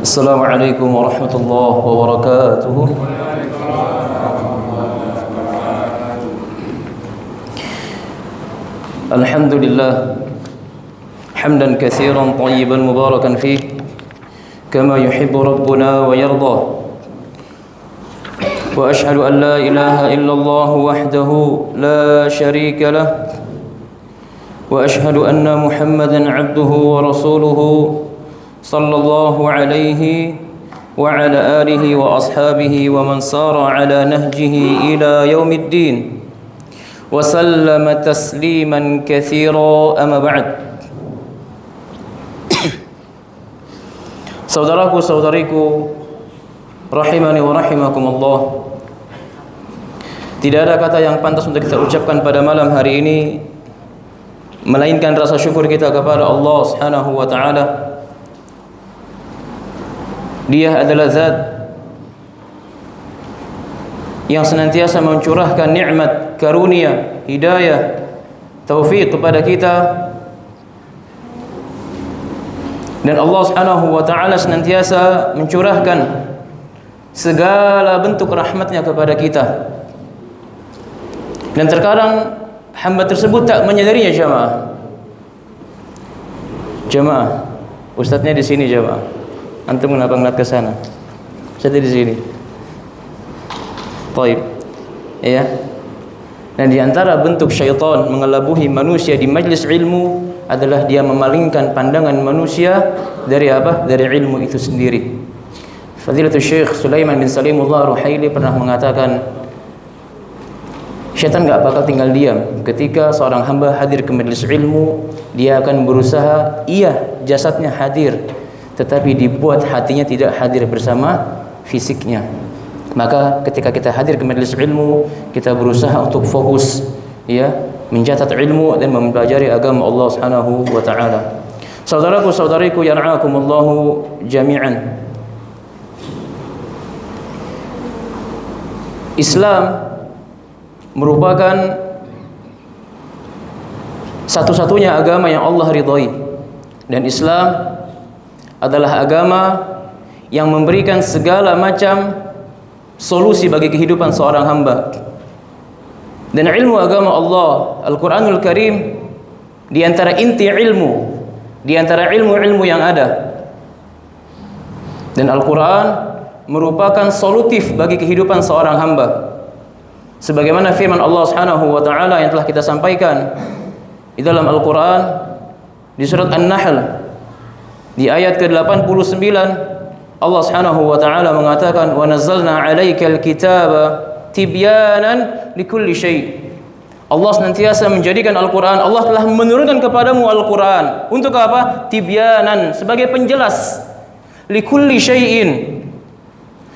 Assalamualaikum warahmatullahi wabarakatuh. Alhamdulillah hamdan katsiran thayyiban mubarakan fih kama yuhibbu rabbuna wa yardah. Wa ashhadu an la ilaha illallah wahdahu la syarika lah. Wa ashhadu anna Muhammadan 'abduhu wa rasuluhu sallallahu alaihi wa ala alihi wa ashabihi wa man sara ala nahjihi ila yaumiddin wa sallama tasliman katsira amma ba'd. Saudaraku-saudariku rahimani wa rahimakumullah, tidak ada kata yang pantas untuk kita ucapkan pada malam hari ini melainkan rasa syukur kita kepada Allah Subhanahu wa taala. Dia adalah zat yang senantiasa mencurahkan nikmat, karunia, hidayah, taufik kepada kita. Dan Allah Subhanahu wa taala senantiasa mencurahkan segala bentuk rahmatnya kepada kita. Dan terkadang hamba tersebut tak menyadarinya, jemaah. Ustadznya di sini, jemaah. Antum kenapa ngeliat ke sana? Saya di sini. Baik. Ya. Dan di antara bentuk syaitan mengelabuhi manusia di majlis ilmu adalah dia memalingkan pandangan manusia dari apa? Dari ilmu itu sendiri. Fadilatul Syekh Sulaiman bin Salimullah Ruhaili pernah mengatakan, syaitan enggak bakal tinggal diam ketika seorang hamba hadir ke majlis ilmu. Dia akan berusaha, jasadnya hadir, tetapi dibuat hatinya tidak hadir bersama fisiknya. Maka ketika kita hadir ke majelis ilmu, kita berusaha untuk fokus, mencatat ilmu dan mempelajari agama Allah Subhanahu wa taala. Saudaraku-saudariku yar'akumullahu jami'an. Islam merupakan satu-satunya agama yang Allah ridhai, dan Islam adalah agama yang memberikan segala macam solusi bagi kehidupan seorang hamba. Dan ilmu agama Allah, Al-Quranul Karim, di antara inti ilmu, di antara ilmu-ilmu yang ada. Dan Al-Quran merupakan solutif bagi kehidupan seorang hamba. Sebagaimana firman Allah Subhanahu wa taala yang telah kita sampaikan di dalam Al-Quran di surat An-Nahl di ayat ke-89, Allah Subhanahu wa taala mengatakan, "Wa nazzalna 'alaikal kitaba tibyanan likulli syai'." Allah senantiasa menjadikan Al-Qur'an, Allah telah menurunkan kepadamu Al-Qur'an untuk apa? Tibyanan, sebagai penjelas, likulli syai'in,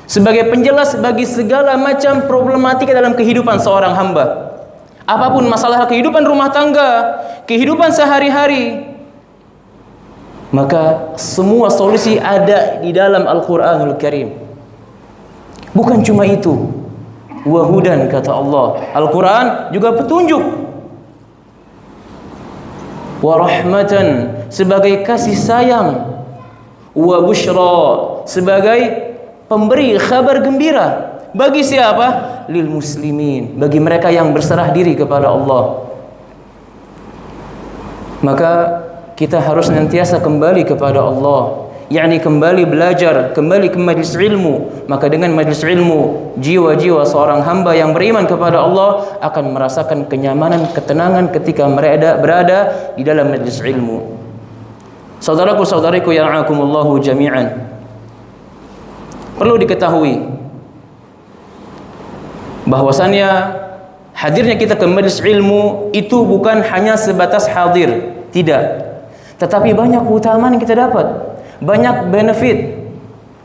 sebagai penjelas bagi segala macam problematika dalam kehidupan seorang hamba. Apapun masalah kehidupan rumah tangga, kehidupan sehari-hari, maka semua solusi ada di dalam Al-Quranul Karim. Bukan cuma itu, wahudan, kata Allah, Al-Quran juga petunjuk, warahmatan, sebagai kasih sayang, wa busyra, sebagai pemberi kabar gembira. Bagi siapa? Lil muslimin, bagi mereka yang berserah diri kepada Allah. Maka kita harus senantiasa kembali kepada Allah, yakni kembali belajar, kembali ke majlis ilmu. Maka dengan majlis ilmu, jiwa-jiwa seorang hamba yang beriman kepada Allah akan merasakan kenyamanan, ketenangan ketika berada di dalam majlis ilmu. Saudaraku-saudariku yang a'akumullahu jami'an, perlu diketahui bahwasannya hadirnya kita ke majlis ilmu itu bukan hanya sebatas hadir, tidak. Tetapi banyak keutamaan yang kita dapat, banyak benefit,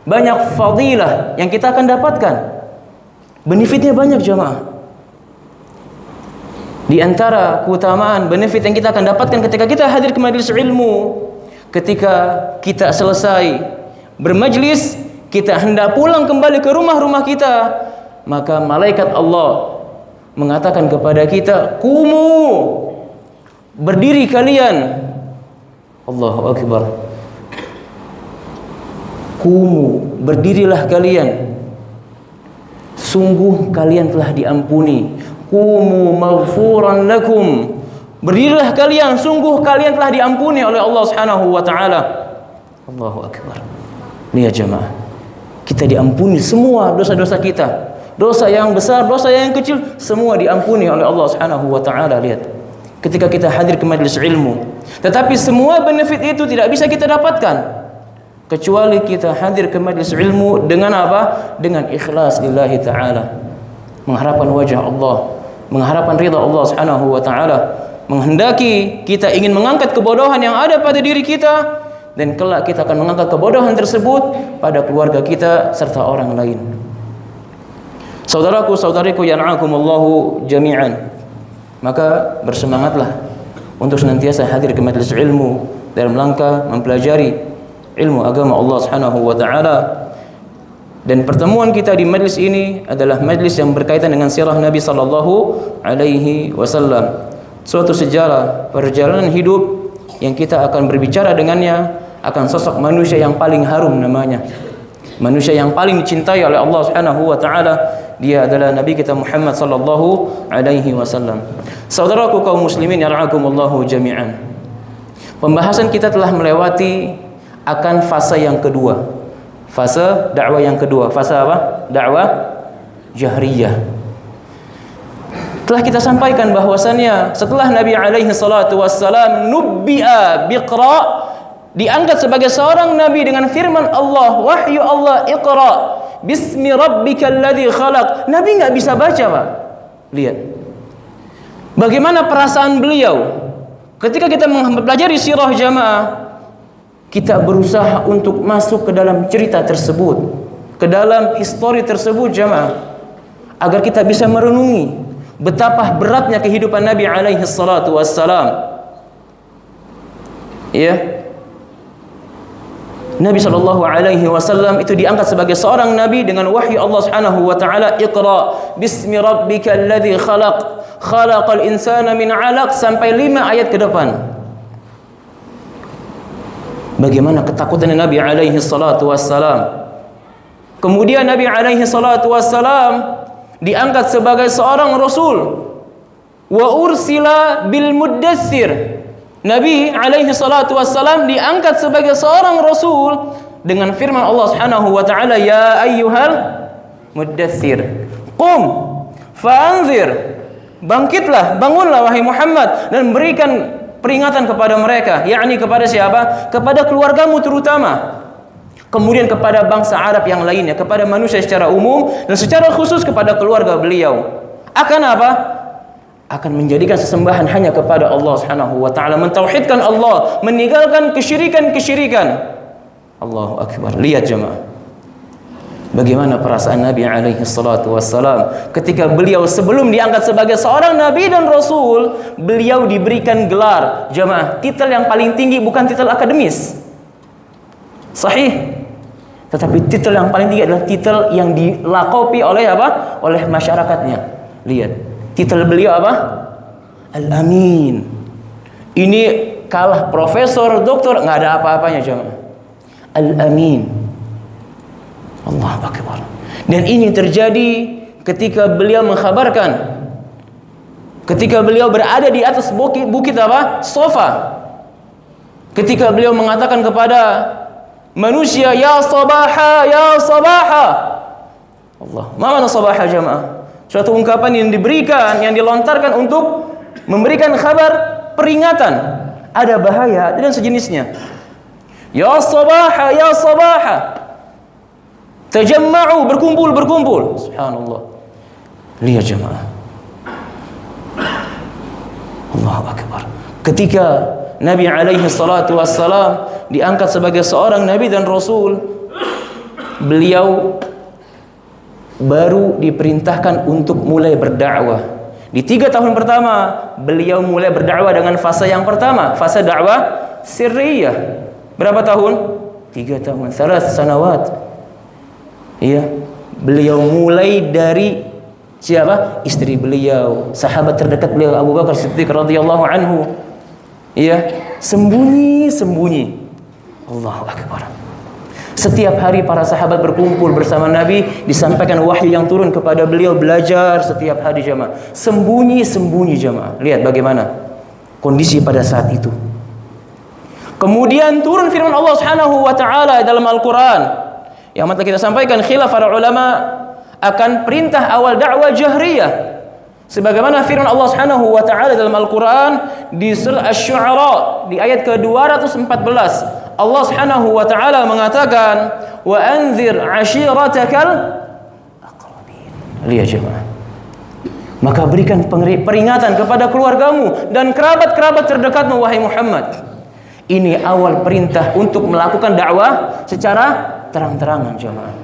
banyak fadilah yang kita akan dapatkan. Benefitnya banyak, jemaah. Di antara keutamaan, benefit yang kita akan dapatkan ketika kita hadir ke majelis ilmu, ketika kita selesai bermajlis, kita hendak pulang kembali ke rumah-rumah kita, maka malaikat Allah mengatakan kepada kita, "Qumu, berdiri kalian." Allahu Akbar. Kumu, berdirilah kalian, sungguh kalian telah diampuni. Kumu maghfuran lakum, berdirilah kalian, sungguh kalian telah diampuni oleh Allah Subhanahu wa taala. Allahu akbar. Lihat jemaah, kita diampuni semua dosa-dosa kita. Dosa yang besar, dosa yang kecil, semua diampuni oleh Allah Subhanahu wa taala. Lihat, ketika kita hadir ke majelis ilmu. Tetapi semua benefit itu tidak bisa kita dapatkan kecuali kita hadir ke majelis ilmu dengan apa? Dengan ikhlas lillahi taala. Mengharapkan wajah Allah, mengharapkan ridha Allah Subhanahu wa taala, menghendaki kita ingin mengangkat kebodohan yang ada pada diri kita, dan kelak kita akan mengangkat kebodohan tersebut pada keluarga kita serta orang lain. Saudaraku, saudariku yang ra'akumullahu jami'an, maka bersemangatlah untuk senantiasa hadir ke majelis ilmu dalam rangka mempelajari ilmu agama Allah Subhanahu wa taala. Dan pertemuan kita di majlis ini adalah majlis yang berkaitan dengan sirah Nabi sallallahu alaihi wasallam. Suatu sejarah perjalanan hidup yang kita akan berbicara dengannya akan sosok manusia yang paling harum namanya. Manusia yang paling dicintai oleh Allah Subhanahu wa taala, dia adalah Nabi kita Muhammad sallallahu alaihi wasallam. Saudaraku kaum muslimin yarhakumullahu jami'an. Pembahasan kita telah melewati akan fase yang kedua. Fase dakwah yang kedua. Fase apa? Dakwah jahriyah. Telah kita sampaikan bahwasannya setelah Nabi alaihi salatu wassalam nubbi'a biqra, diangkat sebagai seorang nabi dengan firman Allah, wahyu Allah, iqra bismi rabbikal ladzi khalaq. Nabi enggak bisa baca, Pak. Lihat bagaimana perasaan beliau ketika kita mempelajari sirah jamaah. Kita berusaha untuk masuk ke dalam cerita tersebut, ke dalam histori tersebut jamaah, agar kita bisa merenungi betapa beratnya kehidupan Nabi alaihi salatu wassalam. Ya, Nabi sallallahu alaihi wasallam itu diangkat sebagai seorang nabi dengan wahyu Allah Subhanahu wa taala, iqra bismi rabbikal ladzi khalaq khalaqal insana min 'alaq, sampai 5 ayat ke depan. Bagaimana ketakutan Nabi alaihi salatu wassalam. Kemudian Nabi alaihi salatu wassalam diangkat sebagai seorang rasul. Wa ursila bil muddatsir. Nabi alaihi salatu wassalam diangkat sebagai seorang rasul dengan firman Allah Subhanahu wa taala, ya ayyuhal muddatsir qum fa'anzir. Bangkitlah, bangunlah wahai Muhammad, dan berikan peringatan kepada mereka, yakni kepada siapa? Kepada keluargamu terutama, kemudian kepada bangsa Arab yang lainnya, kepada manusia secara umum, dan secara khusus kepada keluarga beliau. Akan apa? Akan menjadikan sesembahan hanya kepada Allah Subhanahu wa taala, mentauhidkan Allah, meninggalkan kesyirikan-kesyirikan. Allahu akbar. Lihat jemaah, bagaimana perasaan Nabi alaihi salatu wassalam ketika beliau sebelum diangkat sebagai seorang nabi dan rasul, beliau diberikan gelar jemaah, titel yang paling tinggi, bukan titel akademis, sahih, tetapi titel yang paling tinggi adalah titel yang dilakopi oleh apa? Oleh masyarakatnya. Lihat, titel beliau apa? Al-Amin. Ini kalah profesor, doktor, nggak ada apa-apanya jemaah. Al-Amin. Allahu akbar. Dan ini terjadi ketika beliau mengkhabarkan, ketika beliau berada di atas bukit apa? Sofa. Ketika beliau mengatakan kepada manusia, ya sabaha, ya sabaha. Allah, mana sabaha jamaah? Suatu ungkapan yang diberikan, yang dilontarkan untuk memberikan kabar peringatan ada bahaya dan sejenisnya. Ya sabaha, ya sabaha. Tajamma'u, berkumpul. Subhanallah. Lihat jemaah, Allahu akbar. Ketika Nabi alaihi salatu wassalam diangkat sebagai seorang nabi dan rasul, beliau baru diperintahkan untuk mulai berdakwah. Di 3 tahun pertama beliau mulai berdakwah dengan fase yang pertama, fase dakwah sirriyah. Berapa tahun? 3 tahun, 3 sanawat. Iya, beliau mulai dari siapa? Istri beliau, sahabat terdekat beliau Abu Bakar Siddiq radhiyallahu anhu. Iya, sembunyi-sembunyi. Allahu akbar. Setiap hari para sahabat berkumpul bersama Nabi, disampaikan wahyu yang turun kepada beliau, belajar setiap hari jamaah. Sembunyi-sembunyi jamaah. Lihat bagaimana kondisi pada saat itu. Kemudian turun firman Allah Subhanahu wa taala dalam Al-Qur'an. Yang mata kita sampaikan khilaf para ulama akan perintah awal dakwah jahriyah. Sebagaimana firman Allah Subhanahu wa taala dalam Al-Qur'an di surah Asy-Syu'ara di ayat ke-214. Allah Subhanahu wa taala mengatakan, "Wa anzir 'ashiratakal aqrabin." Lihat jemaah. Maka berikan peringatan kepada keluargamu dan kerabat-kerabat terdekatmu wahai Muhammad. Ini awal perintah untuk melakukan dakwah secara terang-terangan jemaah.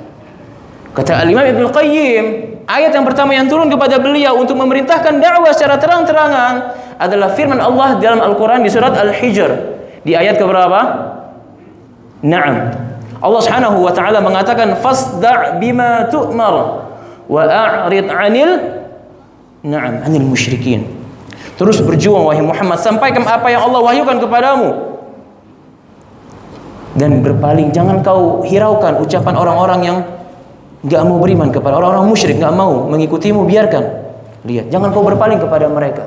Kata Al-Imam Ibnu Qayyim, ayat yang pertama yang turun kepada beliau untuk memerintahkan dakwah secara terang-terangan adalah firman Allah dalam Al-Qur'an di surat Al-Hijr di ayat keberapa? Naam. Allah Subhanahu wa taala mengatakan fasda' bima tu'mar wa a'rid 'anil musyrikin. Terus berjuang wahai Muhammad, sampaikan apa yang Allah wahyukan kepadamu. Dan berpaling, jangan kau hiraukan ucapan orang-orang yang enggak mau beriman kepada orang-orang musyrik, enggak mau mengikutimu, biarkan. Lihat, jangan kau berpaling kepada mereka.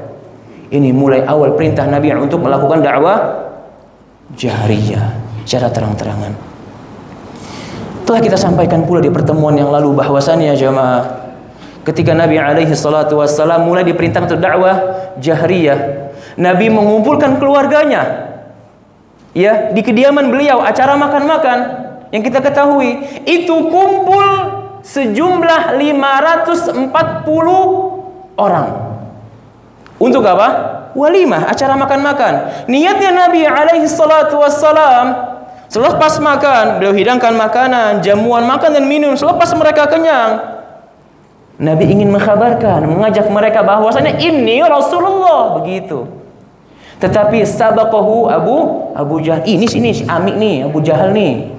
Ini mulai awal perintah Nabi untuk melakukan dakwah jahriyah secara terang-terangan. Telah kita sampaikan pula di pertemuan yang lalu bahwasannya jemaah, ketika Nabi alaihi salatu wassalam mulai diperintahkan untuk dakwah jahriyah, Nabi mengumpulkan keluarganya. Ya, di kediaman beliau acara makan-makan yang kita ketahui itu kumpul sejumlah 540 orang. Untuk apa? Walimah, acara makan-makan. Niatnya Nabi alaihi salatu wassalam, selepas makan, beliau hidangkan makanan, jamuan makan dan minum. Selepas mereka kenyang, Nabi ingin mengkhabarkan, mengajak mereka bahwasanya ini Rasulullah, begitu. Tetapi sabaqahu Abu Jahal. Ini sini si Amik nih, Abu Jahal nih.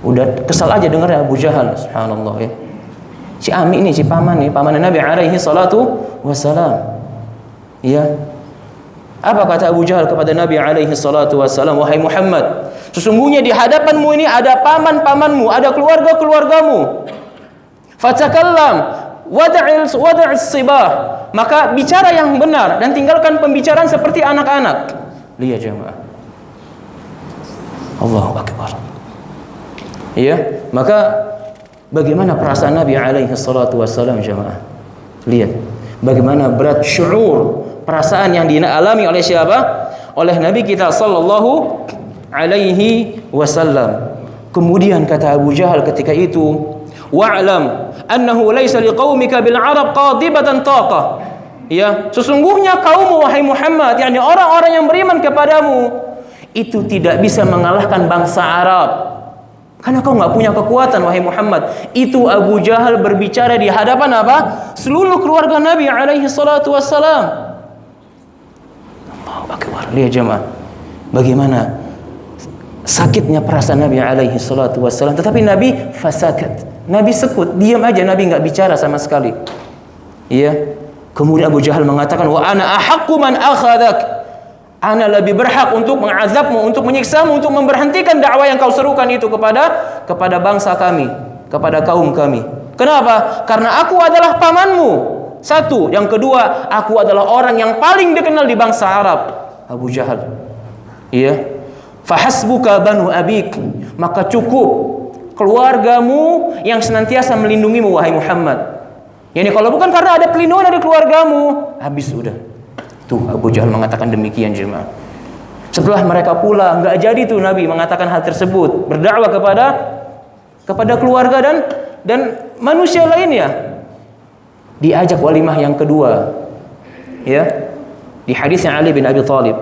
Udah kesal aja dengar Abu Jahal, subhanallah ya. Si Amik nih, si paman nih, paman Nabi alaihi salatu wassalam. Ya. Apa kata Abu Jahal kepada Nabi alaihi salatu wassalam? Wahai Muhammad, sesungguhnya di hadapanmu ini ada paman-pamanmu, ada keluarga-keluargamu. Fatakallam wada'is sibah. Maka bicara yang benar dan tinggalkan pembicaraan seperti anak-anak. Lihat jemaah. Allahu akbar. Ya, maka bagaimana perasaan Nabi alaihi salatu wassalam jemaah? Lihat bagaimana berat syuur, perasaan yang dialami oleh siapa? Oleh Nabi kita sallallahu alaihi wasallam. Kemudian kata Abu Jahal ketika itu, wa'lam annahu laysa liqaumika bil arab qadibatan taqah. Ya, sesungguhnya kaummu wahai Muhammad, yakni orang-orang yang beriman kepadamu, itu tidak bisa mengalahkan bangsa Arab. Karena kau enggak punya kekuatan wahai Muhammad. Itu Abu Jahal berbicara di hadapan apa? Seluruh keluarga Nabi alaihi salatu wassalam. Allahu akbar. Lihat jemaah, bagaimana sakitnya perasaan Nabi alaihi salatu wassalam. Tetapi Nabi fasakat, Nabi sekut, diam aja, Nabi enggak bicara sama sekali. Iya. Kemudian Abu Jahal mengatakan, wa ana ahaqqu man akhadak. Ana lebih berhak untuk mengazabmu, untuk menyiksamu, untuk memberhentikan dakwah yang kau serukan itu kepada bangsa kami, kepada kaum kami. Kenapa? Karena aku adalah pamanmu. Satu, yang kedua, aku adalah orang yang paling dikenal di bangsa Arab. Abu Jahal. Iya. Fahasbuka banu abik. Maka cukup keluargamu yang senantiasa melindungimu wahai Muhammad. Yani kalau bukan karena ada pelindungan dari keluargamu, habis udah. Tuh Abu Jahal mengatakan demikian jemaah. Setelah mereka pulang, enggak jadi tuh Nabi mengatakan hal tersebut, berdakwah kepada keluarga dan manusia lainnya. Diajak walimah yang kedua. Ya. Di hadisnya Ali bin Abi Thalib.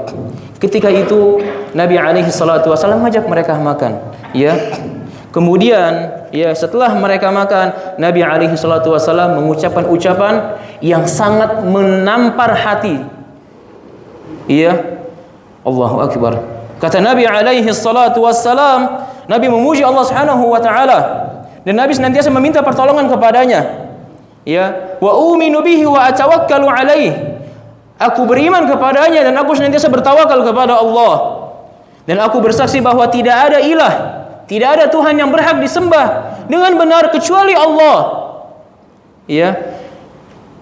Ketika itu Nabi alaihi salatu wasallam mengajak mereka makan, ya. Kemudian ya setelah mereka makan, Nabi alaihi salatu wasallam mengucapkan ucapan yang sangat menampar hati. Iya. Allahu akbar. Kata Nabi alaihi salatu wassalam, Nabi memuji Allah Subhanahu wa taala dan Nabi senantiasa meminta pertolongan kepadanya. Ya, wa uminu bihi wa atawakkalu alaihi. Aku beriman kepadanya dan aku senantiasa bertawakal kepada Allah. Dan aku bersaksi bahwa tidak ada ilah, Tidak ada Tuhan yang berhak disembah dengan benar kecuali Allah. Ya.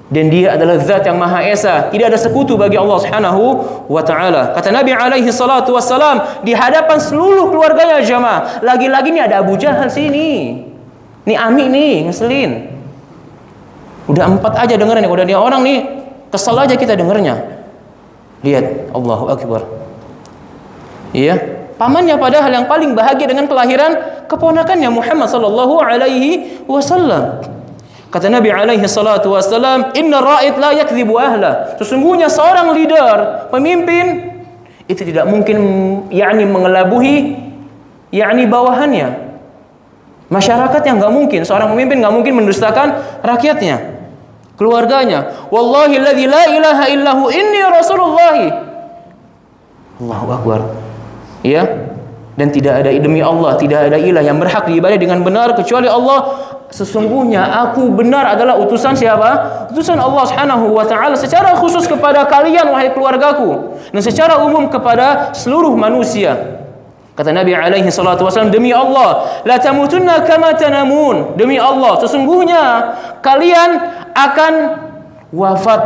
Dan Dia adalah Zat yang Maha Esa, tidak ada sekutu bagi Allah Subhanahu wa taala. Kata Nabi alaihi salatu wassalam di hadapan seluruh keluarganya jamaah, lagi-lagi nih ada Abu Jahal sini. Nih Ami nih ngeselin. Udah 4 aja dengerin, udah dia orang nih kesel aja kita dengernya. Lihat, Allahu Akbar. Iya, pamannya padahal yang paling bahagia dengan kelahiran keponakannya Muhammad sallallahu alaihi wasallam. Kata Nabi alaihi salatu wasallam, "Inna ra'id la yakdzibu ahla." Sesungguhnya seorang leader, pemimpin itu tidak mungkin mengelabuhi bawahannya. Masyarakat yang enggak mungkin, seorang pemimpin enggak mungkin mendustakan rakyatnya, keluarganya. Wallahi alladzi la ilaha illahu inni rasulullah. Allahu Akbar. Ya. Dan tidak ada demi Allah, tidak ada ilah yang berhak diibadahi dengan benar kecuali Allah. Sesungguhnya aku benar adalah utusan siapa? Utusan Allah Subhanahu wa taala secara khusus kepada kalian wahai keluargaku, dan secara umum kepada seluruh manusia. Kata Nabi alaihi salatu wasallam, demi Allah, la tamutunna kama tanamun. Demi Allah, sesungguhnya kalian akan wafat,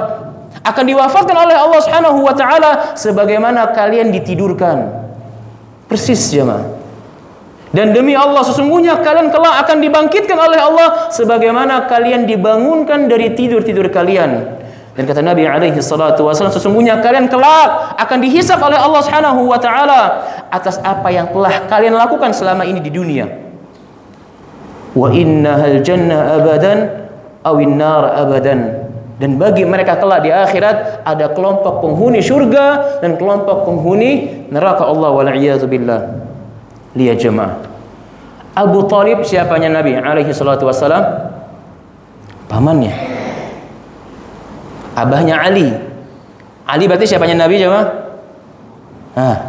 akan diwafatkan oleh Allah Subhanahu wa taala sebagaimana kalian ditidurkan. Persis jemaah. Dan demi Allah, sesungguhnya kalian kelak akan dibangkitkan oleh Allah sebagaimana kalian dibangunkan dari tidur-tidur kalian. Dan kata Nabi alaihi salatu wasallam, sesungguhnya kalian kelak akan dihisab oleh Allah Subhanahu wa taala atas apa yang telah kalian lakukan selama ini di dunia. Wa innahal jannah abadan awin nar abadan. Dan bagi mereka kelak di akhirat ada kelompok penghuni surga dan kelompok penghuni neraka. Allah wal'iyadu billah. Lihat jemaah, Abu Talib siapanya Nabi alaihi salatu wassalam? Pamannya. Abahnya Ali. Ali berarti siapanya Nabi jemaah?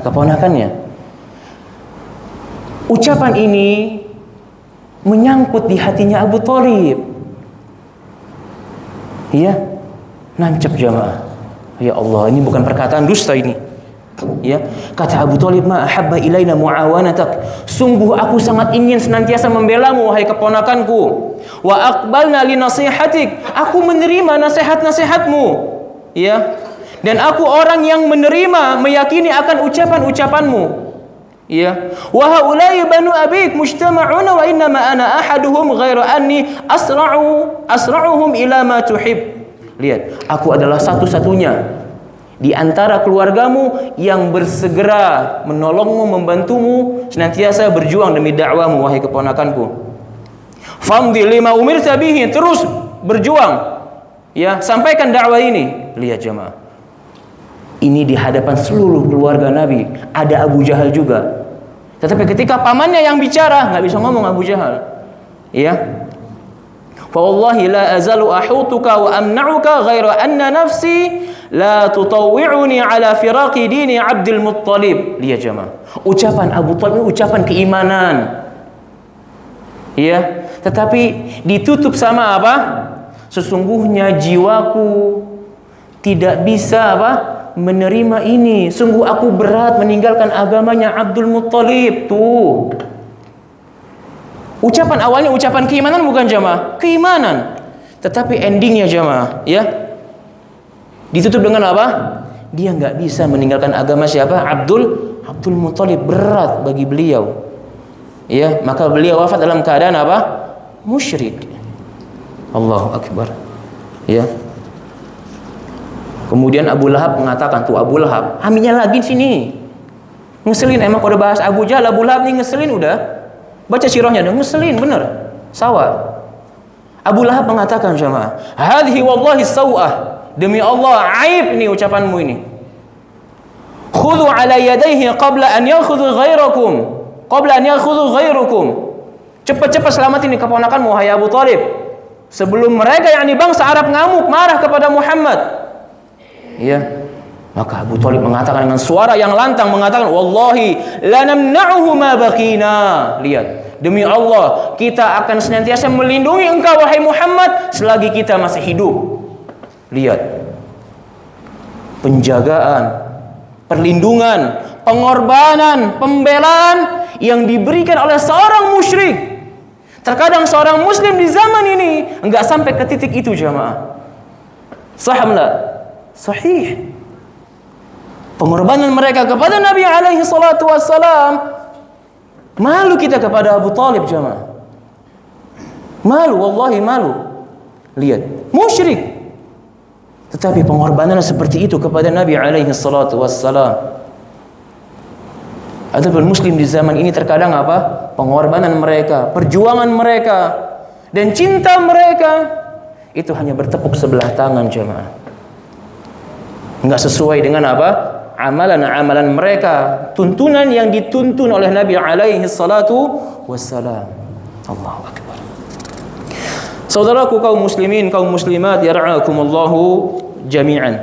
Keponakannya. Ucapan ini menyangkut di hatinya Abu Talib. Iya, nancep jamaah. Ya Allah, ini bukan perkataan dusta ini. Ya, kata Abu Talib, ma ahabba ilaina muawanatak. Sungguh aku sangat ingin senantiasa membelamu wahai keponakanku. Wa aqbalna li nasihatik. Aku menerima nasihat-nasihatmu. Ya. Dan aku orang yang menerima, meyakini akan ucapan-ucapanmu. Ya. Wa haula'i banu abik mujtama'una wa innama ana ahaduhum ghairu anni asra'uhum ila ma tuhib. Lihat, aku adalah satu-satunya di antara keluargamu yang bersegera menolongmu, membantumu, senantiasa berjuang demi dakwamu wahai keponakanku. Famdi lima umirta bihi, terus berjuang. Ya, sampaikan dakwah ini. Lihat jemaah. Ini di hadapan seluruh keluarga Nabi, ada Abu Jahal juga. Tetapi ketika pamannya yang bicara, enggak bisa ngomong Abu Jahal. Ya. Fa wallahi la azalu ahutuka wa amna'uka ghaira anna nafsi la tutawwi'uni ala firaqi dini Abdul Muttalib. Lihat jemaah. Ucapan Abu Talib ucapan keimanan. Ya, tetapi ditutup sama apa? Sesungguhnya jiwaku tidak bisa menerima ini. Sungguh aku berat meninggalkan agamanya Abdul Muttalib. Tuh. Ucapan awalnya ucapan keimanan bukan jemaah? Keimanan. Tetapi endingnya jemaah, ya. Ditutup dengan apa? Dia enggak bisa meninggalkan agama siapa? Abdul Muttalib, berat bagi beliau. Ya, maka beliau wafat dalam keadaan apa? Musyrik. Allahu Akbar. Ya. Kemudian Abu Lahab mengatakan, tuh Abu Lahab, aminnya lagi sini. Ngeselin, emang udah bahas Abu Jahal, Abu Lahab nih ngeselin udah. Baca sirahnya dah, ngeselin bener. Sawa. Abu Lahab mengatakan jemaah, hadhi wallahi sawah. Demi Allah, aib nih ucapanmu ini. Khudhu ala yadayhi qabla an yakhudhu ghairakum. Qabla an yakhudhu ghairukum. Cepat-cepat selamatin keponakanmu wahai Abu Talib. Sebelum mereka yakni bangsa Arab ngamuk marah kepada Muhammad. Ya. Maka Abu Talib mengatakan dengan suara yang lantang mengatakan, wallahi la namna'uhu ma baqina. Lihat, demi Allah kita akan senantiasa melindungi engkau wahai Muhammad selagi kita masih hidup. Lihat, penjagaan, perlindungan, pengorbanan, pembelaan yang diberikan oleh seorang musyrik. Terkadang seorang muslim di zaman ini enggak sampai ke titik itu, jamaah. Sahih enggak? Sahih. Pengorbanan mereka kepada Nabi alaihi salatu wassalam. Malu kita kepada Abu Talib, jamaah. Malu, wallahi malu. Lihat, musyrik, tetapi pengorbanan seperti itu kepada Nabi alaihi salatu wassalam. Adapun muslim di zaman ini terkadang apa? Pengorbanan mereka, perjuangan mereka, dan cinta mereka itu hanya bertepuk sebelah tangan, jemaah. Enggak sesuai dengan apa? Amalan-amalan mereka, tuntunan yang dituntun oleh Nabi alaihi salatu wassalam. Allahu akbar. Saudaraku kaum muslimin, kaum muslimat, yar'akumullahu jami'an.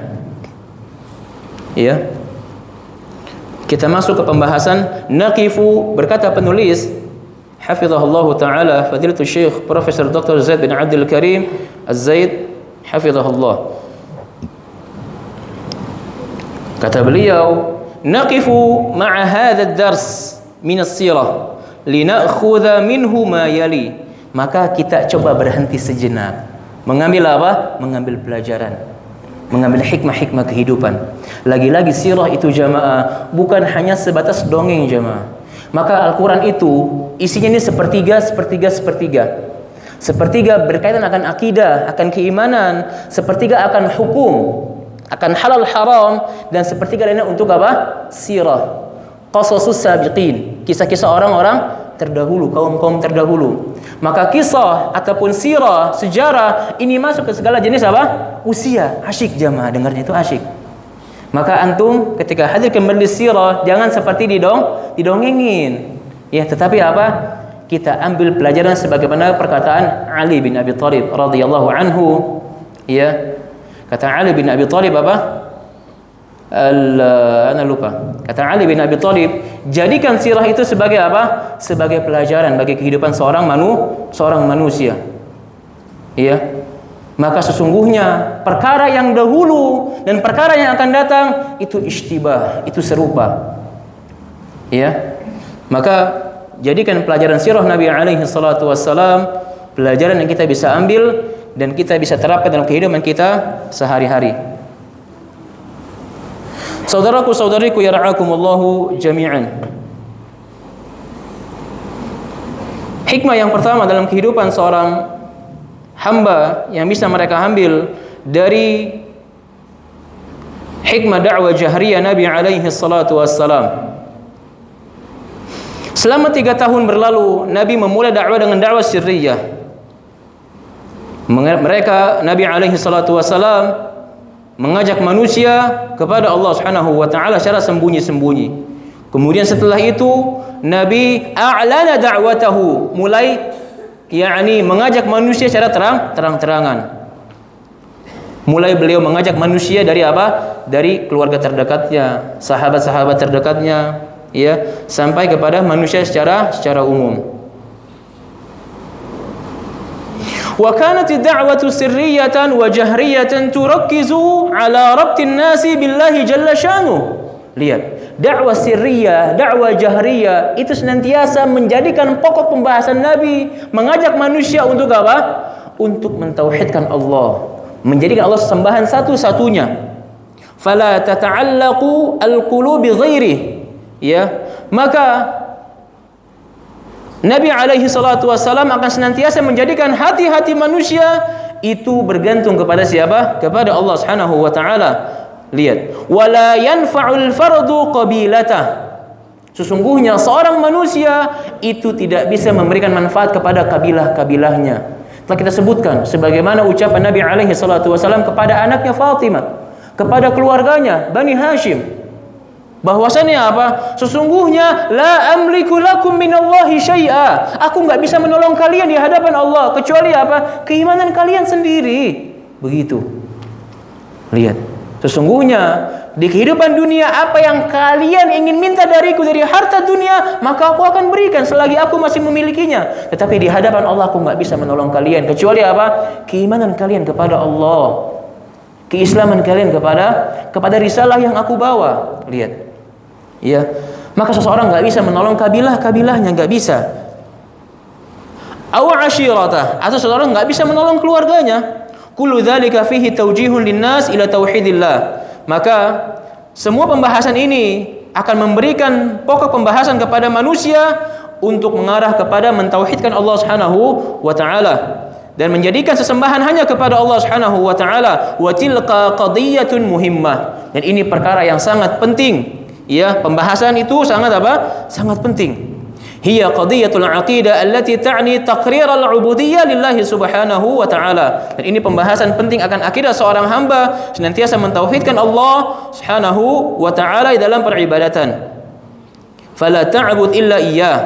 Ya. Kita masuk ke pembahasan naqifu. Berkata penulis hafizahullah taala Fadilatul Syekh Profesor Dr. Zaid bin Abdul Karim Az-Zaid hafizahullah. Kata beliau, naqifu ma'a hadha ad-dars min as-sirah lina'khudha minhu ma yali. Maka kita coba berhenti sejenak. Mengambil apa? Mengambil pelajaran, mengambil hikmah-hikmah kehidupan. Lagi-lagi sirah itu, jamaah, bukan hanya sebatas dongeng, jamaah. Maka Al-Quran itu isinya ini sepertiga. Sepertiga berkaitan akan akidah, akan keimanan. Sepertiga akan hukum, akan halal haram. Dan sepertiga lainnya untuk apa? Sirah, qasasus sabiqin, kisah-kisah orang-orang terdahulu, kaum-kaum terdahulu. Maka kisah ataupun sirah, sejarah ini masuk ke segala jenis apa? Usia. Asyik, jamaah, dengarnya itu asyik. Maka antum ketika hadir ke majelis sirah jangan seperti didongengin. Ya, tetapi apa? Kita ambil pelajaran sebagaimana perkataan Ali bin Abi Thalib radhiyallahu anhu. Ya. Kata Ali bin Abi Thalib apa? Ana lupa. Kata Ali bin Abi Thalib, jadikan sirah itu sebagai apa? Sebagai pelajaran bagi kehidupan seorang manusia. Iya. Maka sesungguhnya perkara yang dahulu dan perkara yang akan datang itu ishtibah, itu serupa. Ya. Maka jadikan pelajaran sirah Nabi alaihi salatu wassalam pelajaran yang kita bisa ambil dan kita bisa terapkan dalam kehidupan kita sehari-hari. Saudaraku, saudariku, yara'akumullahu jami'an. Hikmah yang pertama dalam kehidupan seorang hamba yang bisa mereka ambil dari hikmah dakwah jahriyah Nabi alaihi salatu wassalam. Selama 3 tahun berlalu, Nabi memulai dakwah dengan dakwah sirriyah. Mereka, Nabi alaihi salatu wassalam, mengajak manusia kepada Allah Subhanahu wa taala secara sembunyi-sembunyi. Kemudian setelah itu Nabi a'lana da'watahu, mulai mengajak manusia secara terang-terangan. Mulai beliau mengajak manusia dari apa? Dari keluarga terdekatnya, sahabat-sahabat terdekatnya, ya, sampai kepada manusia secara umum. Wa kanat ad-da'watu sirriyatan wa jahriyatan turakkizu ala rabtin nasi billahi jalla sya'nuhu. Lihat, dakwah sirriyah, dakwah jahriyah itu senantiasa menjadikan pokok pembahasan Nabi, mengajak manusia untuk apa? Untuk mentauhidkan Allah, menjadikan Allah sembahan satu-satunya. Fala tata'allaqu al-qulubi ghairi. Ya, maka Nabi alaihi salatu wassalam akan senantiasa menjadikan hati-hati manusia itu bergantung kepada siapa? Kepada Allah Subhanahu wa taala. Lihat, wala yanfa'ul fardu qabilatah. Sesungguhnya seorang manusia itu tidak bisa memberikan manfaat kepada kabilah-kabilahnya. Telah kita sebutkan sebagaimana ucapan Nabi alaihi salatu wasallam kepada anaknya Fatimah, kepada keluarganya Bani Hashim, bahwasannya apa? Sesungguhnya la amliku lakum minallahi syai'a. Aku enggak bisa menolong kalian di hadapan Allah kecuali apa? Keimanan kalian sendiri. Begitu. Lihat. Sesungguhnya di kehidupan dunia apa yang kalian ingin minta dariku dari harta dunia, maka aku akan berikan selagi aku masih memilikinya. Tetapi di hadapan Allah aku enggak bisa menolong kalian kecuali apa? Keimanan kalian kepada Allah, keislaman kalian kepada risalah yang aku bawa. Lihat. Ya, maka seseorang nggak bisa menolong kabilahnya, nggak bisa. Aw ashiratah, atau seseorang nggak bisa menolong keluarganya. Kullu dzalika fihi tawjihun linnas ila tauhidillah. Maka semua pembahasan ini akan memberikan pokok pembahasan kepada manusia untuk mengarah kepada mentauhidkan Allah Subhanahu wa taala dan menjadikan sesembahan hanya kepada Allah Subhanahu wa taala. Wa tilqa qadiyatun muhimmah. Dan ini perkara yang sangat penting. Ya, pembahasan itu sangat apa? Sangat penting. Hiya qadiyatul aqidah allati ta'ni taqrir al-ubudiyyah lillahi subhanahu wa ta'ala. Dan ini pembahasan penting akan akidah seorang hamba senantiasa mentauhidkan Allah subhanahu wa ta'ala di dalam peribadatan. Fala ta'bud illa iyyah,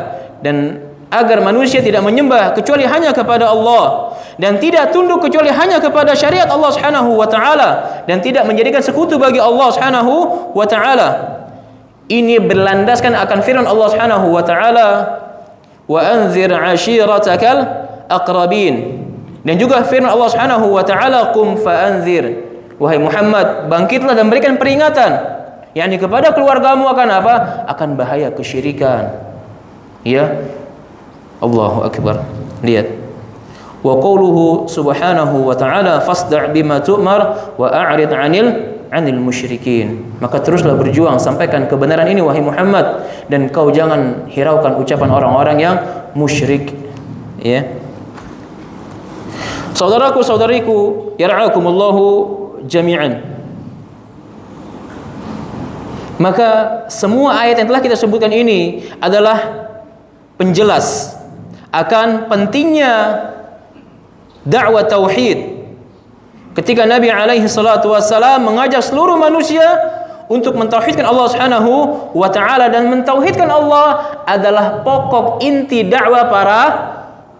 dan agar manusia tidak menyembah kecuali hanya kepada Allah, dan tidak tunduk kecuali hanya kepada syariat Allah subhanahu wa ta'ala, dan tidak menjadikan sekutu bagi Allah subhanahu wa ta'ala. Ini berlandaskan akan firman Allah Subhanahu wa taala, wa anzir 'ashiratakal aqrabin. Dan juga firman Allah Subhanahu wa taala, qum fa anzir. Wahai Muhammad, bangkitlah dan berikan peringatan, yakni kepada keluargamu akan apa? Akan bahaya kesyirikan. Ya. Allahu akbar. Lihat. Wa qawluhu subhanahu wa ta'ala, fasda' bima tu'mar wa a'rid 'anil musyrikin. Maka teruslah berjuang, sampaikan kebenaran ini wahai Muhammad, dan kau jangan hiraukan ucapan orang-orang yang musyrik. Ya. Saudaraku-saudariku, yar'akumullahu jami'an. Maka semua ayat yang telah kita sebutkan ini adalah penjelas akan pentingnya dakwah tauhid. Ketika Nabi alaihi salatu wassalam mengajak seluruh manusia untuk mentauhidkan Allah Subhanahu wa taala, dan mentauhidkan Allah adalah pokok inti dakwah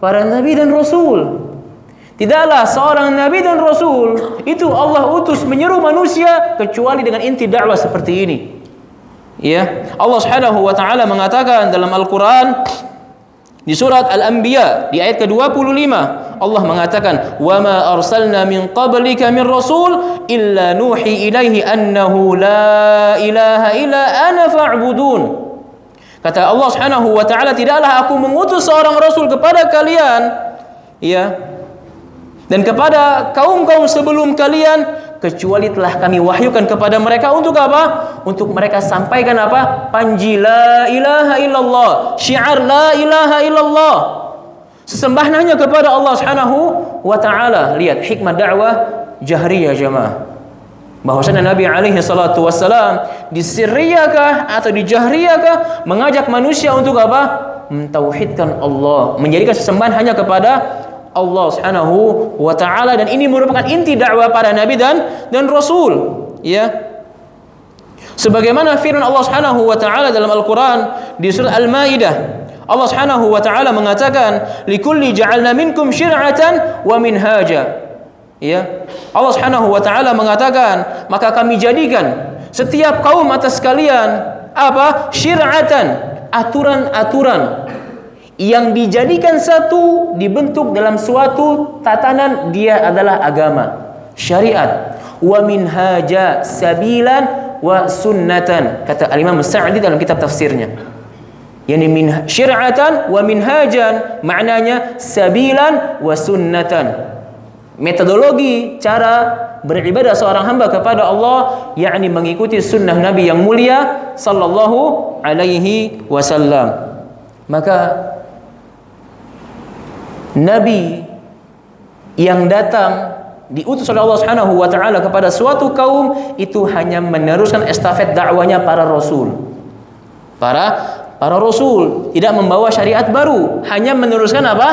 para nabi dan rasul. Tidaklah seorang nabi dan rasul itu Allah utus menyeru manusia kecuali dengan inti dakwah seperti ini. Ya, Allah Subhanahu wa taala mengatakan dalam Al-Qur'an di surat Al-Anbiya di ayat ke-25, Allah mengatakan, "Wa ma arsalna min qablika min rasul illa nuhi ilaihi annahu la ilaha illa ana fa'budun." Kata Allah Subhanahu wa taala, tidaklah aku mengutus seorang rasul kepada kalian, ya, dan kepada kaum-kaum sebelum kalian, kecuali telah kami wahyukan kepada mereka untuk apa? Untuk mereka sampaikan apa? Panji la ilaha illallah, syiar la ilaha illallah. Sesembahan hanya kepada Allah Subhanahu wa taala. Lihat hikmah dakwah jahriyah jemaah. Bahwasanya Nabi alaihi salatu wassalam di sirriyakah atau di jahriyakah mengajak manusia untuk apa? Mentauhidkan Allah, menjadikan sesembahan hanya kepada Allah Subhanahu wa taala, dan ini merupakan inti dakwah para nabi dan rasul, ya. Sebagaimana firman Allah Subhanahu wa taala dalam Al-Qur'an di surah Al-Maidah, Allah Subhanahu wa taala mengatakan, likulli ja'alna minkum syir'atan wa minhaja. Ya. Allah Subhanahu wa taala mengatakan, maka kami jadikan setiap kaum atas kalian apa? Syir'atan, aturan-aturan yang dijadikan satu, dibentuk dalam suatu tatanan, dia adalah agama, syariat. Wa minhaja sabilan wa sunnatan, kata Al-Imam Sa'di dalam kitab tafsirnya. Yani min syir'atan wa minhajan, maknanya sabilan wa sunnatan. Metodologi cara beribadah seorang hamba kepada Allah, yakni mengikuti sunnah Nabi yang mulia sallallahu alaihi wasallam. Maka Nabi yang datang diutus oleh Allah Subhanahu wa taala kepada suatu kaum itu hanya meneruskan estafet dakwanya para rasul. Para rasul tidak membawa syariat baru, hanya meneruskan apa?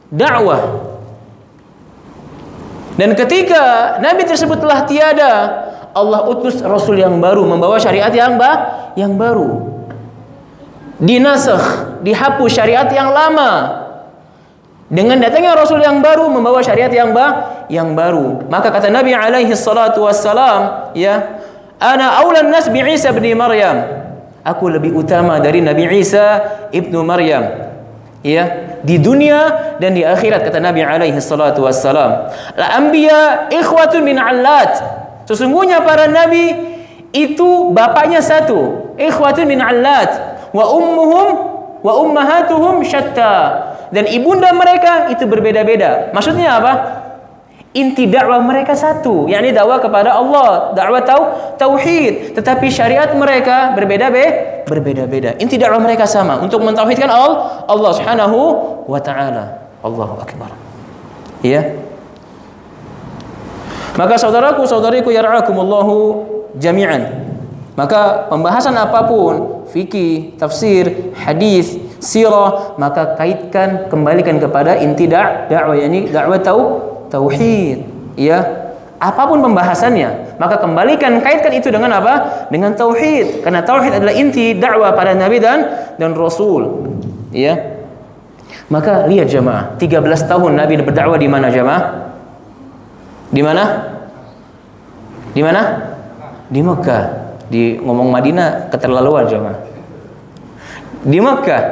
Dakwah. Dan ketika Nabi tersebut telah tiada, Allah utus rasul yang baru membawa syariat yang baru. Dinasakh, dihapus syariat yang lama. Dengan datangnya rasul yang baru membawa syariat yang baru. Maka kata Nabi alaihi salatu wassalam, ya, ana aulan nas bi Isa bin Maryam. Aku lebih utama dari Nabi Isa ibnu Maryam, ya, di dunia dan di akhirat, kata Nabi alaihi salatu wassalam. Al-anbiya ikhwatun min allat. Sesungguhnya para nabi itu bapaknya satu. ikhwatun min 'allat wa ummahatuhum syatta. Dan ibunda mereka itu berbeda-beda. Maksudnya apa? Inti dakwah mereka satu, yakni dakwah kepada Allah, dakwah tauhid, tetapi syariat mereka berbeda-beda. Inti dakwah mereka sama, untuk mentauhidkan Allah Subhanahu wa taala. Allahu akbar. Ya. Maka saudaraku yar'akumullahu jami'an. Maka pembahasan apapun, fikih, tafsir, hadis, sirah, maka kembalikan kepada inti dakwah, yakni dakwah tauhid, ya. Apapun pembahasannya, maka kaitkan itu dengan apa? Dengan tauhid. Karena tauhid adalah inti dakwah para nabi dan rasul, ya. Maka lihat jemaah, 13 tahun Nabi berdakwah di mana jemaah? Di mana? Di Mekah. Di ngomong Madinah keterlaluan jemaah. Di Mekah.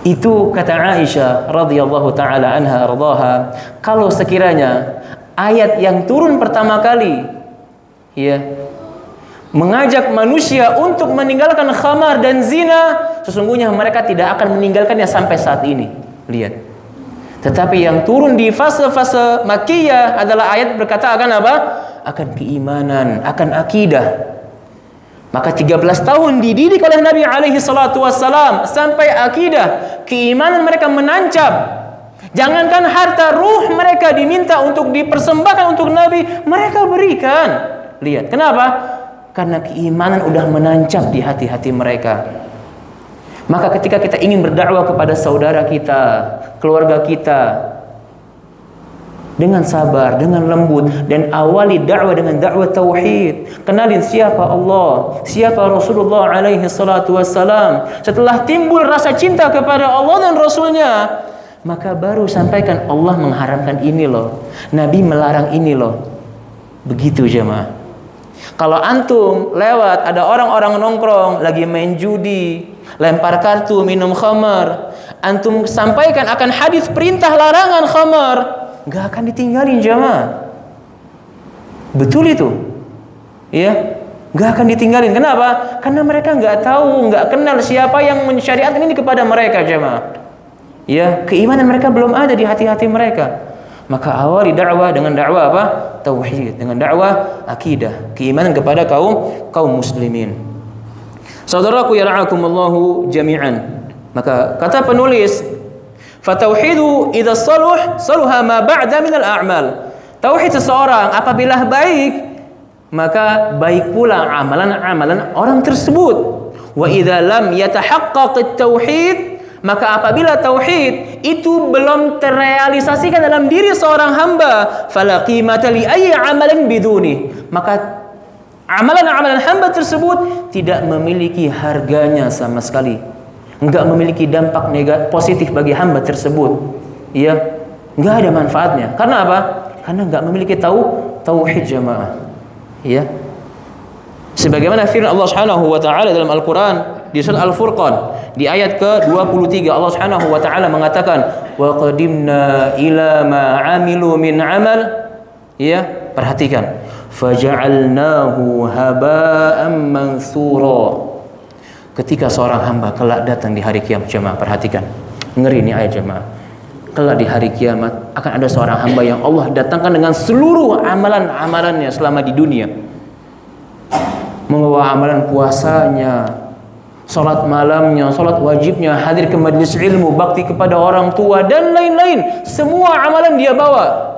Itu kata Aisyah radhiyallahu taala anha radhaha, kalau sekiranya ayat yang turun pertama kali, ya, mengajak manusia untuk meninggalkan khamar dan zina, sesungguhnya mereka tidak akan meninggalkannya sampai saat ini. Lihat. Tetapi yang turun di fase-fase Makkiyah adalah ayat berkata akan apa? Akan keimanan, akan akidah. Maka 13 tahun dididik oleh Nabi alaihi salatu wassalam sampai akidah, keimanan mereka menancap. Jangankan harta, ruh mereka diminta untuk dipersembahkan untuk Nabi, mereka berikan. Lihat, kenapa? Karena keimanan udah menancap di hati-hati mereka. Maka ketika kita ingin berdakwah kepada saudara kita, keluarga kita, dengan sabar, dengan lembut, dan awali dakwah dengan dakwah tauhid. Kenalin siapa Allah, siapa Rasulullah alaihi salatu wassalam. Setelah timbul rasa cinta kepada Allah dan Rasulnya, maka baru sampaikan Allah mengharamkan ini loh, Nabi melarang ini loh. Begitu jemaah. Kalau antum lewat ada orang-orang nongkrong lagi main judi, lempar kartu, minum khamar, antum sampaikan akan hadis perintah larangan khamar, nggak akan ditinggalin jamaah. Betul itu, ya, nggak akan ditinggalin. Kenapa? Karena mereka nggak tahu, nggak kenal siapa yang mensyariatkan ini kepada mereka jamaah. Ya, keimanan mereka belum ada di hati-hati mereka. Maka awali dakwah dengan dakwah apa? Tauhid, dengan dakwah akidah, keimanan kepada kaum muslimin. Saudaraku yar'akumullahu jami'an. Maka kata penulis, fatauhidu idza saluha ma ba'da min al-a'mal. Tauhid seseorang apabila baik, maka baik pula amalan-amalan orang tersebut. Wa idza lam yatahaqqaq at-tauhid, maka apabila tauhid itu belum terrealisasikan dalam diri seorang hamba, fala qimata li ayyi amalin biduni, maka amalan-amalan hamba tersebut tidak memiliki harganya sama sekali, enggak memiliki dampak positif bagi hamba tersebut, ya, enggak ada manfaatnya. Karena apa? Karena enggak memiliki tauhid jamaah, ya. Sebagaimana firman Allah Subhanahu wa taala dalam Al-Qur'an di surah Al-Furqan di ayat ke-23, Allah Subhanahu wa taala mengatakan, wa qadimna ila ma 'amilu min 'amal, ya, perhatikan, faja'alnahu haba'an mansura. Ketika seorang hamba kelak datang di hari kiamat, jemaah perhatikan, ngeri ini ayat jemaah. Kelak di hari kiamat akan ada seorang hamba yang Allah datangkan dengan seluruh amalan-amalannya selama di dunia, membawa amalan puasanya, salat malamnya, salat wajibnya, hadir ke majlis ilmu, bakti kepada orang tua dan lain-lain. Semua amalan dia bawa.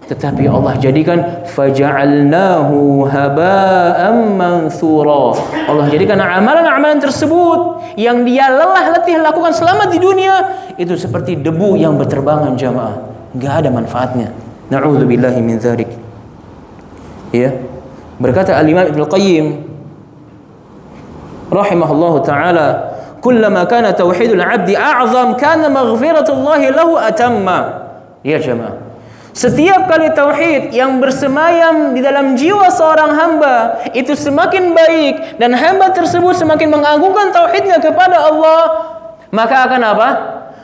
Tetapi Allah jadikan faja'alnahu haba'an mansura. Allah jadikan amalan-amalan tersebut yang dia lelah letih lakukan selama di dunia itu seperti debu yang berterbangan jamaah, enggak ada manfaatnya. Na'udzubillahi min dzalik. Ya. Berkata Al-Imam Ibnu Qayyim rahimahullahu taala, kullama kana tauhidul 'abdi a'zam kana maghfiratullahi lahu atamma. Ya jemaah, setiap kali tauhid yang bersemayam di dalam jiwa seorang hamba itu semakin baik dan hamba tersebut semakin mengagungkan tauhidnya kepada Allah, maka akan apa?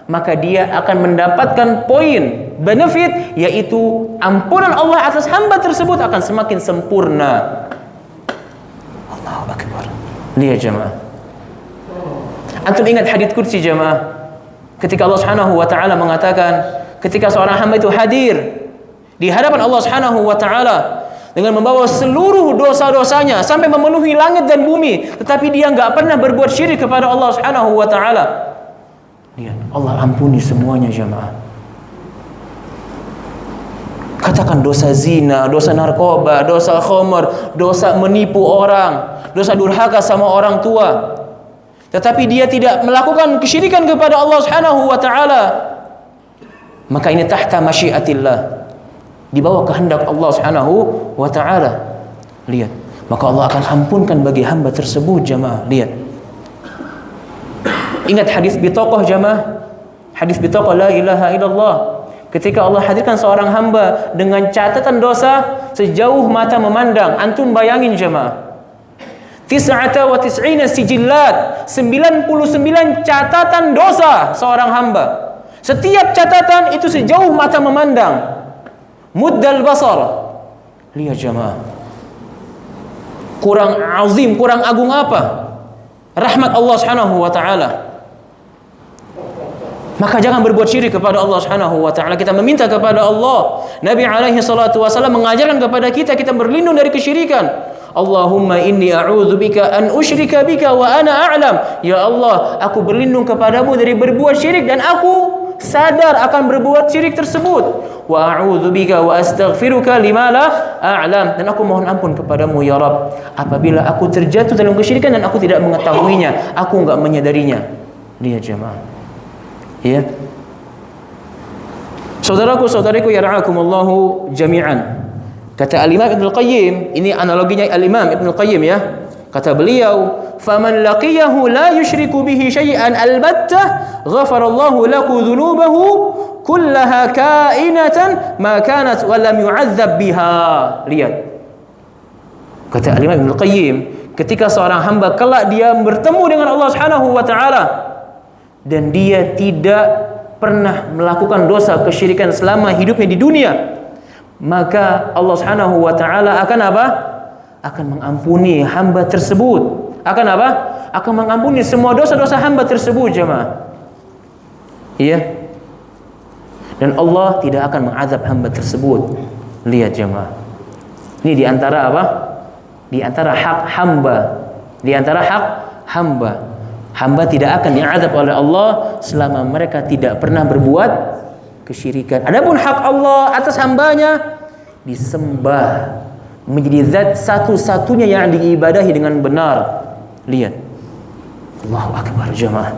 Maka dia akan mendapatkan poin benefit, yaitu ampunan Allah atas hamba tersebut akan semakin sempurna. Lihat jemaah. Antum ingat hadits qudsi jemaah? Ketika Allah Subhanahu wa taala mengatakan, ketika seorang hamba itu hadir di hadapan Allah Subhanahu wa taala dengan membawa seluruh dosa-dosanya sampai memenuhi langit dan bumi, tetapi dia enggak pernah berbuat syirik kepada Allah Subhanahu wa taala. Lihat, Allah ampuni semuanya jemaah. Katakan dosa zina, dosa narkoba, dosa khamr, dosa menipu orang, dosa durhaka sama orang tua, tetapi dia tidak melakukan kesyirikan kepada Allah Subhanahu wa taala, maka ini tahta masyiatillah, di bawah kehendak Allah Subhanahu wa taala. Lihat, maka Allah akan ampunkan bagi hamba tersebut jemaah. Lihat, ingat hadis bitaqah jemaah, hadis bitaqah la ilaha illallah. Ketika Allah hadirkan seorang hamba dengan catatan dosa sejauh mata memandang, antum bayangin jemaah, 99 sijillat, 99 catatan dosa seorang hamba. Setiap catatan itu sejauh mata memandang, muddal basar. Lihat jemaah, kurang azim, kurang agung apa rahmat Allah Subhanahu wa taala. Maka jangan berbuat syirik kepada Allah Subhanahu wa taala. Kita meminta kepada Allah. Nabi alaihi salatu wasallam mengajarkan kepada kita berlindung dari kesyirikan. Allahumma inni a'udzubika an usyrika bika wa ana a'lam. Ya Allah, aku berlindung kepadamu dari berbuat syirik dan aku sadar akan berbuat syirik tersebut. Wa a'udzubika wa astaghfiruka lima la a'lam. Dan aku mohon ampun kepadamu ya Rabb apabila aku terjatuh dalam kesyirikan dan aku tidak mengetahuinya, aku enggak menyadarinya. Lihat jemaah. Ya. Saudaraku-saudariku yara'akumullahu jami'an. Kata Al-Imam Ibnu Qayyim, ini analoginya Al-Imam Ibnu Qayyim ya. Kata beliau, "Faman laqiyahu la yusyriku bihi syai'an albattah, ghafarallahu lahu dzunubahu kullaha kainatan ma kanat wa lam yu'adzab biha." Lihat. Kata Al-Imam Ibnu Qayyim, ketika seorang hamba kelak dia bertemu dengan Allah Subhanahu wa taala dan dia tidak pernah melakukan dosa kesyirikan selama hidupnya di dunia, maka Allah Subhanahu wa taala akan apa? Akan mengampuni hamba tersebut. Akan apa? Akan mengampuni semua dosa-dosa hamba tersebut jemaah. Iya. Dan Allah tidak akan mengazab hamba tersebut. Lihat jemaah. Ini di antara apa? Di antara hak hamba. Di antara hak hamba. Hamba tidak akan diazab oleh Allah selama mereka tidak pernah berbuat kesyirikan. Adapun hak Allah atas hambanya disembah, menjadi zat satu-satunya yang diibadahi dengan benar. Lihat, Allahu Akbar jemaah.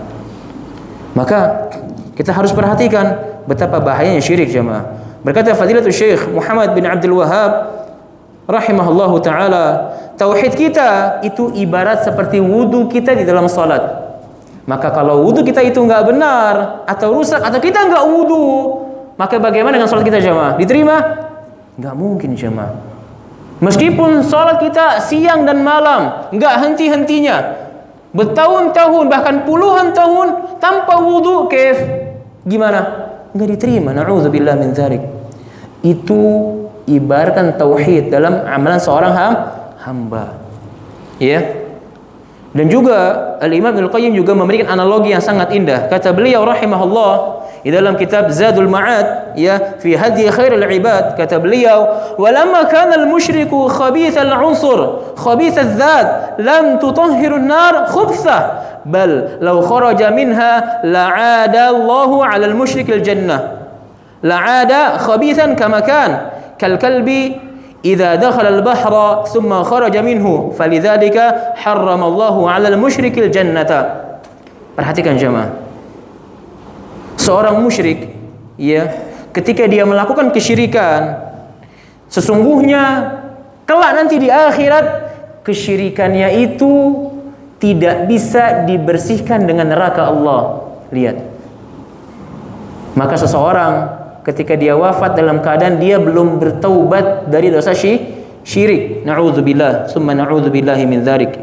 Maka kita harus perhatikan betapa bahayanya syirik jemaah. Berkata Fadilatul Syekh Muhammad bin Abdul Wahhab rahimahullahu taala, tauhid kita itu ibarat seperti wudu kita di dalam salat. Maka kalau wudu kita itu enggak benar atau rusak atau kita enggak wudu, maka bagaimana dengan salat kita jemaah? Diterima? Enggak mungkin jemaah. Meskipun salat kita siang dan malam, enggak henti-hentinya, bertahun-tahun bahkan puluhan tahun tanpa wudu, gimana? Enggak diterima. Na'udzubillah min dzalik. Itu ibaratkan tauhid dalam amalan seorang hamba. Ya. Dan juga Al-Imam Ibnu Qayyim juga memberikan analogi yang sangat indah. Kata beliau rahimahullah di dalam kitab Zadul Ma'ad ya fi hadi khairul ibad, kata beliau, "Walamma kana al-musyriku khabith al-unsur, khabith al-dzat, lam tutahhir an-nar khubthah, bal law kharaja minha la'ada Allahu 'ala al-musyrik al-jannah. La'ada khabithan kama kan, kal kalbi idza dakhala al-bahra thumma kharaja minhu, falidzalika harrama Allahu 'ala al-musyrik al-jannata." Perhatikan jemaah. Seorang musyrik ya, ketika dia melakukan kesyirikan, sesungguhnya kelak nanti di akhirat kesyirikannya itu tidak bisa dibersihkan dengan neraka Allah. Lihat. Maka seseorang ketika dia wafat dalam keadaan dia belum bertaubat dari dosa syirik, na'udzubillah, summa na'udzubillahi min dzalik.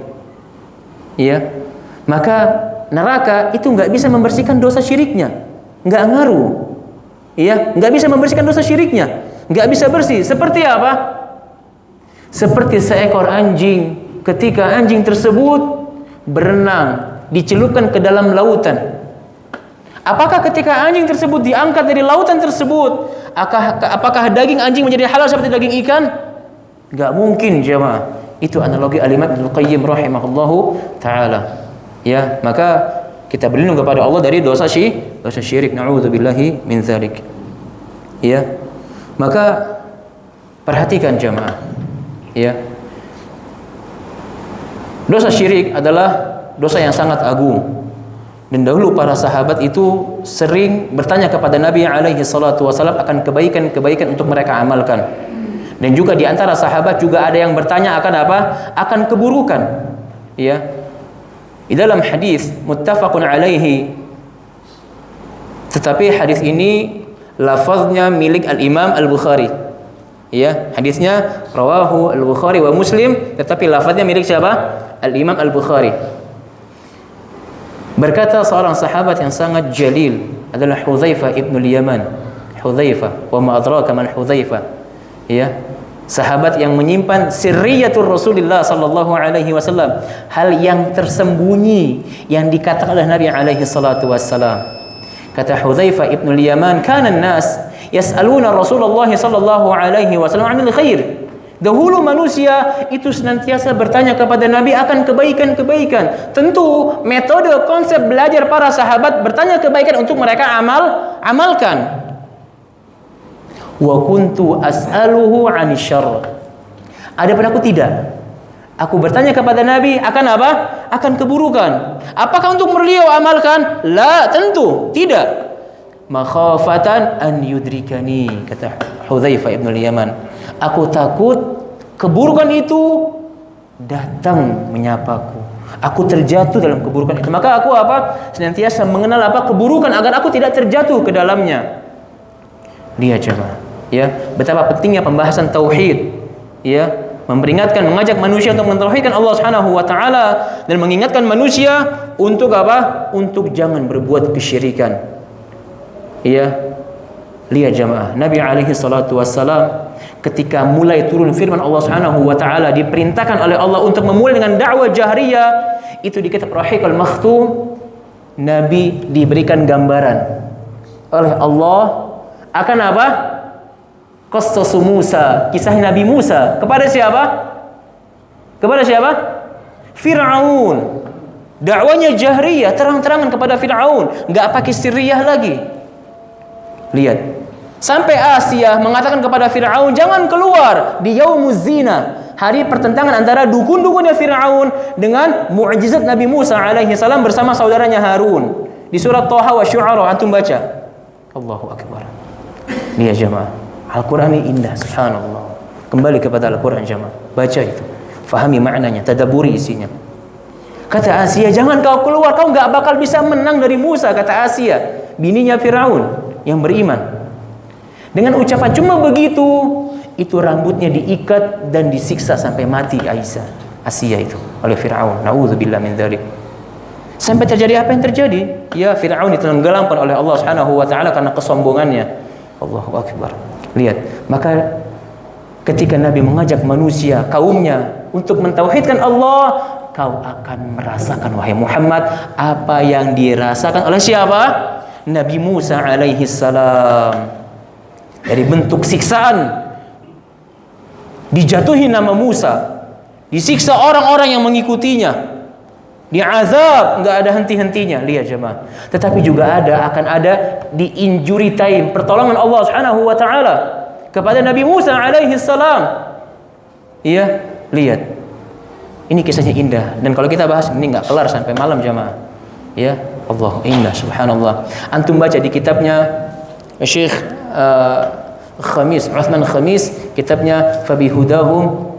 Ya. Maka neraka itu enggak bisa membersihkan dosa syiriknya. Enggak ngaruh. Iya, enggak bisa membersihkan dosa syiriknya. Enggak bisa bersih. Seperti apa? Seperti seekor anjing. Ketika anjing tersebut berenang, dicelupkan ke dalam lautan. Apakah ketika anjing tersebut diangkat dari lautan tersebut, apakah daging anjing menjadi halal seperti daging ikan? Gak mungkin jemaah. Itu analogi Al-Imam Ibnu Qayyim rahimahullahu taala. Ya, maka kita berlindung kepada Allah dari dosa syirik. Na'udzubillahi min dzalik. Ya. Maka perhatikan jemaah. Ya. Dosa syirik adalah dosa yang sangat agung. Dan dahulu para sahabat itu sering bertanya kepada Nabi alaihi salatu wasallam akan kebaikan-kebaikan untuk mereka amalkan. Dan juga di antara sahabat juga ada yang bertanya akan apa? Akan keburukan. Ya. Di dalam hadis muttafaqun alaihi, tetapi hadis ini lafaznya milik Al-Imam Al-Bukhari. Ya, hadisnya rawahu Al-Bukhari wa Muslim, tetapi lafaznya milik siapa? Al-Imam Al-Bukhari. Berkata seorang sahabat yang sangat jalil adalah Hudzaifah ibn al-Yaman. Hudzaifah, wa ma adraka man Hudzaifah. Ya, sahabat yang menyimpan sirriyatul Rasulullah sallallahu alaihi wasallam, hal yang tersembunyi yang dikatakan oleh Nabi alaihi salatu wasallam. Kata Hudzaifah ibn al-Yaman, kana an-nas yas'aluna Rasulullah sallallahu alaihi wasallam 'anil khair. Dahulu manusia itu senantiasa bertanya kepada Nabi akan kebaikan-kebaikan. Tentu metode konsep belajar para sahabat bertanya kebaikan untuk mereka amalkan. Wa kuntu as'aluhu 'anil syarr. Adapun aku tidak. Aku bertanya kepada Nabi akan apa? Akan keburukan. Apakah untuk beliau amalkan? La, tentu tidak. Makhafatan an yudrikani, kata Hudzaifah ibn al-Yaman. Aku takut keburukan itu datang menyapaku. Aku terjatuh dalam keburukan itu. Maka aku apa? Senantiasa mengenal apa? Keburukan agar aku tidak terjatuh ke dalamnya. Lihat jemaah, ya, betapa pentingnya pembahasan tauhid. Ya, mengajak manusia untuk mentauhidkan Allah Subhanahu wa taala dan mengingatkan manusia untuk apa? Untuk jangan berbuat kesyirikan. Ya. Lihat jemaah, Nabi alaihi salatu wassalam ketika mulai turun firman Allah Subhanahu wa taala, diperintahkan oleh Allah untuk memulai dengan dakwah jahriyah, itu di kitab Rahiqul Makhtum Nabi diberikan gambaran oleh Allah akan apa? Qassasu Musa, kisah Nabi Musa kepada siapa? Kepada siapa? Fir'aun. Dakwanya jahriyah, terang-terangan kepada Fir'aun, enggak pakai sirriyah lagi. Lihat, sampai Asia mengatakan kepada Fir'aun, jangan keluar di yaumuz zina, hari pertentangan antara dukun-dukunnya Fir'aun dengan mukjizat Nabi Musa alaihi salam bersama saudaranya Harun. Di surat Thaha wa Syu'ara antum baca. Allahu akbar. Lihat jemaah, Al-Qur'an ini indah, subhanallah. Kembali kepada Al-Qur'an jemaah, baca itu, fahami maknanya, tadabburi isinya. Kata Asia, jangan kau keluar, kau enggak bakal bisa menang dari Musa, kata Asia, bininya Fir'aun yang beriman. Dengan ucapan cuma begitu, itu rambutnya diikat dan disiksa sampai mati Asia itu oleh Fir'aun. Na'udzubillah min dzalik. Sampai terjadi apa yang terjadi? Ya, Fir'aun ditenggelamkan oleh Allah Subhanahu wa taala karena kesombongannya. Allahu akbar. Lihat, maka ketika Nabi mengajak manusia, kaumnya untuk mentauhidkan Allah, kau akan merasakan wahai Muhammad apa yang dirasakan oleh siapa? Nabi Musa alaihi salam. Dari bentuk siksaan, dijatuhi nama Musa, disiksa orang-orang yang mengikutinya, diazab, enggak ada henti-hentinya. Lihat jemaah. Tetapi juga akan ada di injury time, pertolongan Allah Subhanahu wa taala kepada Nabi Musa alaihi salam. Iya, lihat. Ini kisahnya indah, dan kalau kita bahas ini enggak kelar sampai malam jemaah. Ya, Allah indah, subhanallah. Antum baca di kitabnya Syekh Uthman Khamis, kitabnya Fabihudahum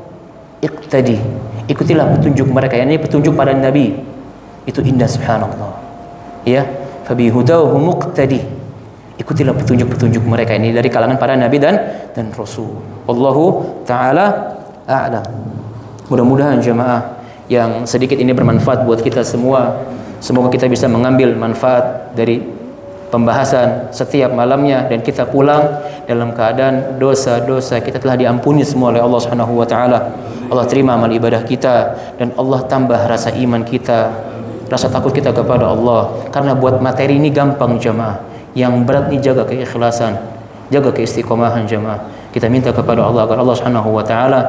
Iqtadi. Ikutilah petunjuk mereka, yakni petunjuk para nabi. Itu indah, subhanallah. Ya, Fabihudahum Iqtadi. Ikutilah petunjuk-petunjuk mereka, ini dari kalangan para nabi dan rasul. Wallahu taala a'lam. Mudah-mudahan jemaah yang sedikit ini bermanfaat buat kita semua. Semoga kita bisa mengambil manfaat dari pembahasan setiap malamnya, dan kita pulang dalam keadaan dosa-dosa kita telah diampuni semua oleh Allah Subhanahu wa taala. Allah terima amal ibadah kita, dan Allah tambah rasa iman kita, rasa takut kita kepada Allah. Karena buat materi ini gampang jamaah, yang berat ini jaga keikhlasan, jaga keistiqomahan jamaah. Kita minta kepada Allah agar Allah Subhanahu wa taala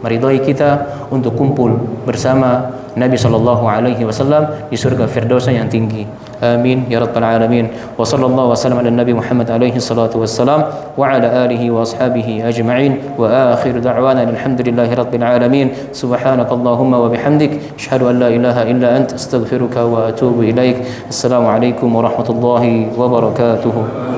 meridhai kita untuk kumpul bersama Nabi sallallahu alaihi wasallam di surga Firdaus yang tinggi. Amin ya rabbal alamin. Wa sallallahu wasallam ala Nabi Muhammad alaihi salatu wassalam wa ala alihi wa ashabihi ajma'in. Wa akhir da'wana alhamdulillahi rabbil alamin. Subhanakallahumma wa bihamdik asyhadu an la ilaha illa anta astaghfiruka wa atubu ilaik. Assalamu alaikum warahmatullahi wabarakatuh.